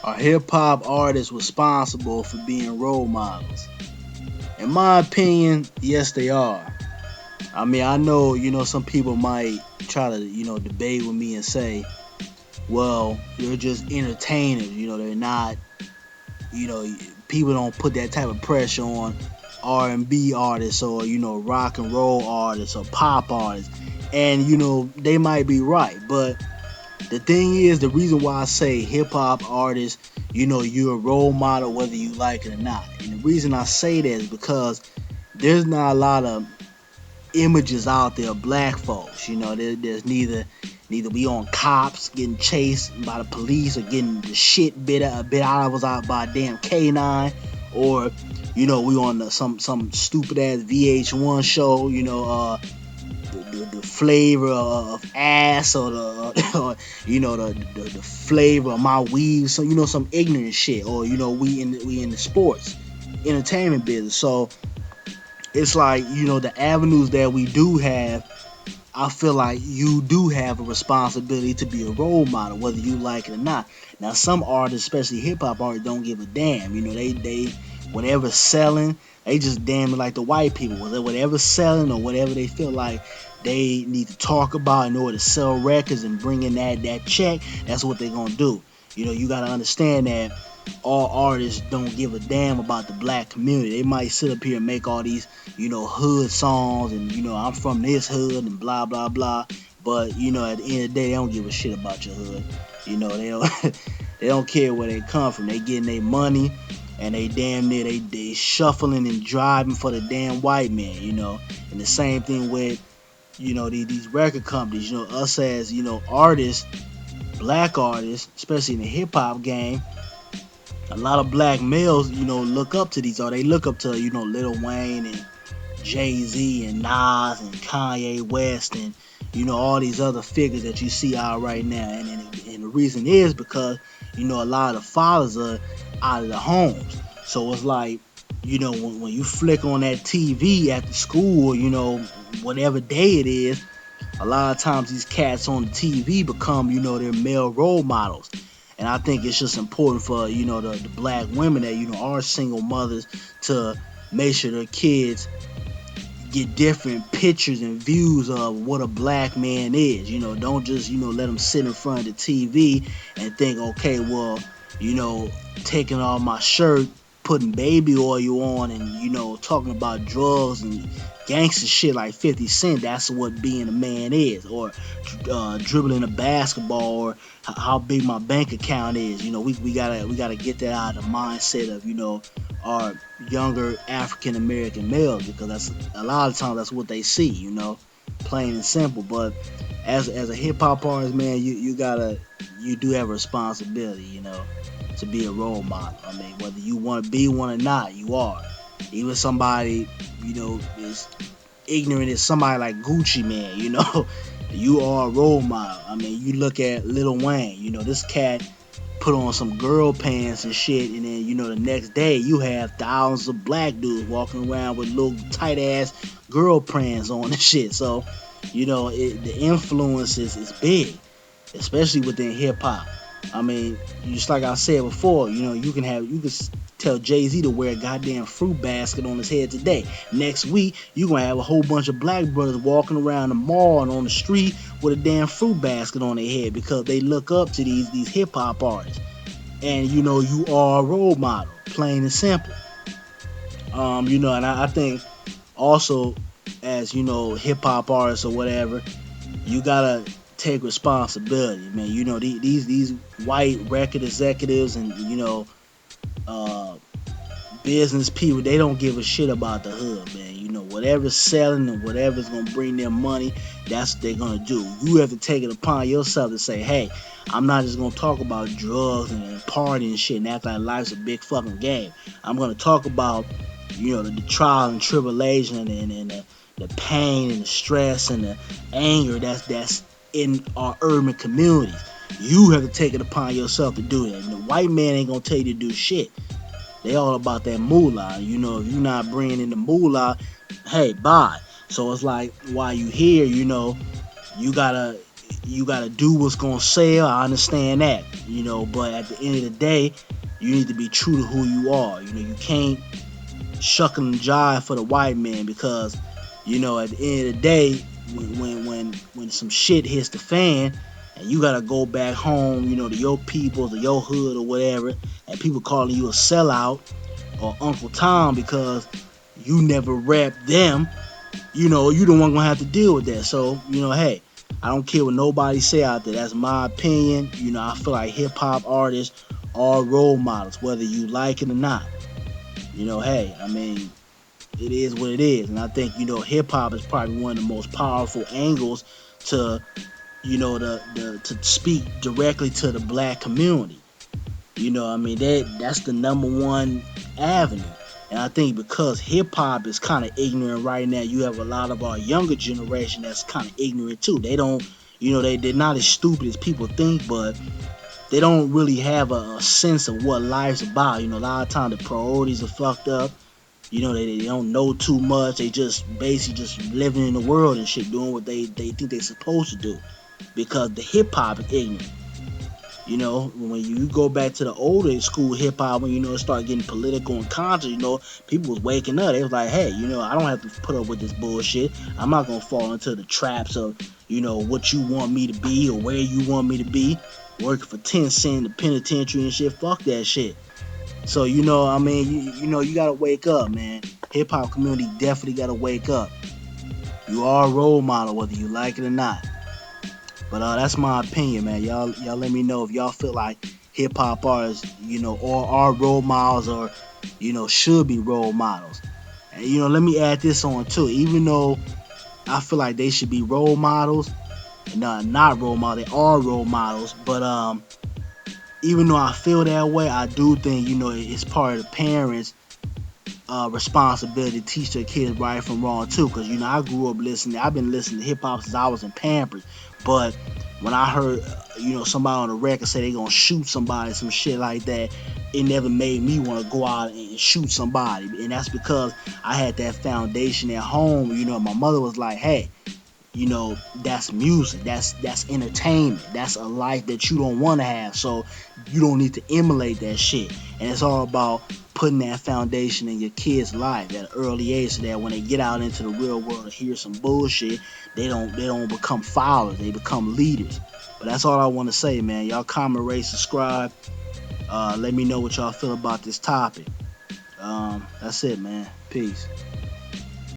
Are hip hop artists responsible for being role models? In my opinion, yes, they are. I mean, I know, some people might try to, debate with me and say, well, they're just entertainers. They're not, you know, people don't put that type of pressure on R&B artists or, rock and roll artists or pop artists. And, they might be right. But the thing is, the reason why I say hip hop artists, you're a role model whether you like it or not. And the reason I say that is because there's not a lot of images out there of black folks. There's neither we on cops getting chased by the police or getting the shit bit out of us out by a damn canine, or we on some stupid ass VH1 show. The flavor of ass, or the or, the flavor of my weave, so some ignorant shit, or we in the sports entertainment business. So it's like, the avenues that we do have, I feel like you do have a responsibility to be a role model, whether you like it or not. Now, some artists, especially hip hop artists, don't give a damn. They whatever's selling, they just damn it like the white people. Whatever's selling or whatever they feel like they need to talk about in order to sell records and bring in that check, that's what they're gonna do. You gotta understand that all artists don't give a damn about the black community. They might sit up here and make all these, hood songs, and I'm from this hood and blah blah blah. But at the end of the day, they don't give a shit about your hood. They don't they don't care where they come from. They getting their money, and they damn near they shuffling and driving for the damn white man. And the same thing with these record companies. Us as artists, black artists, especially in the hip hop game, a lot of black males, look up to these, or they look up to, Lil Wayne and Jay Z and Nas and Kanye West and, all these other figures that you see out right now. And the reason is because, a lot of the fathers are out of the homes. So it's like, when you flick on that TV after school, or, whatever day it is, a lot of times these cats on the TV become, their male role models. And I think it's just important for, the black women that, are single mothers, to make sure their kids get different pictures and views of what a black man is. Don't just, let them sit in front of the TV and think, okay, well, you know, taking off my shirt, putting baby oil on, and, talking about drugs and gangster shit like 50 Cent. That's what being a man is. Or dribbling a basketball, or how big my bank account is. We gotta get that out of the mindset of, our younger African American males, because that's a lot of times that's what they see, plain and simple. But as a hip hop artist, man, you do have a responsibility, to be a role model. I mean, whether you want to be one or not, you are. Even somebody, is ignorant as somebody like Gucci Man, you are a role model. I mean, you look at Lil Wayne, this cat put on some girl pants and shit, and then the next day you have thousands of black dudes walking around with little tight ass girl pants on and shit. So the influence is big, especially within hip hop. I mean, just like I said before, you can tell Jay Z to wear a goddamn fruit basket on his head today. Next week, you gonna have a whole bunch of black brothers walking around the mall and on the street with a damn fruit basket on their head, because they look up to these hip hop artists. And you are a role model, plain and simple. And I think also, as hip hop artists or whatever, you gotta take responsibility, man. These white record executives and uh, business people, they don't give a shit about the hood, man. Whatever's selling and whatever's gonna bring them money, that's what they're gonna do. You have to take it upon yourself to say, hey, I'm not just gonna talk about drugs and partying and shit and act like life's a big fucking game. I'm gonna talk about, the trial and tribulation, and the pain and the stress and the anger that's in our urban communities. You have to take it upon yourself to do that. And the white man ain't gonna tell you to do shit. They all about that moolah. If you're not bringing in the moolah, hey, bye. So it's like, while you here, you gotta you gotta do what's gonna sell. I understand that, but at the end of the day, you need to be true to who you are. You can't shuck and jive for the white man because, at the end of the day, when some shit hits the fan and you gotta go back home, to your peoples or your hood or whatever, and people calling you a sellout or Uncle Tom because you never rep them, you the one gonna have to deal with that. So, hey, I don't care what nobody say out there. That's my opinion. I feel like hip hop artists are role models, whether you like it or not. Hey, I mean, it is what it is. And I think, hip hop is probably one of the most powerful angles to, to speak directly to the black community. I mean, that's the number one avenue. And I think because hip hop is kind of ignorant right now, you have a lot of our younger generation that's kind of ignorant too. They don't, they're not as stupid as people think, but they don't really have a sense of what life's about. A lot of times the priorities are fucked up. They don't know too much. They just basically just living in the world and shit, doing what they think they're supposed to do because the hip hop is ignorant. When you go back to the older school hip hop, when it started getting political and conscious, people was waking up. They was like, hey, I don't have to put up with this bullshit. I'm not gonna fall into the traps of, what you want me to be or where you want me to be. Working for 10 cents in the penitentiary and shit. Fuck that shit. So I mean, you gotta wake up, man. Hip hop community definitely gotta wake up. You are a role model, whether you like it or not. But that's my opinion, man. Y'all let me know if y'all feel like hip hop artists, or are role models or, should be role models. And let me add this on too. Even though I feel like they should be role models, not role models, they are role models. But even though I feel that way, I do think it's part of the parents' responsibility to teach their kids right from wrong too. Because I grew up listening. I've been listening to hip hop since I was in Pampers. But when I heard somebody on the record say they gonna shoot somebody, some shit like that, it never made me want to go out and shoot somebody. And that's because I had that foundation at home. My mother was like, hey, that's music, that's entertainment, that's a life that you don't want to have, so you don't need to emulate that shit. And it's all about putting that foundation in your kids' life at an early age so that when they get out into the real world and hear some bullshit, they don't become followers, they become leaders. But that's all I want to say, man. Y'all comment, rate, subscribe. Let me know what y'all feel about this topic. That's it, man. Peace.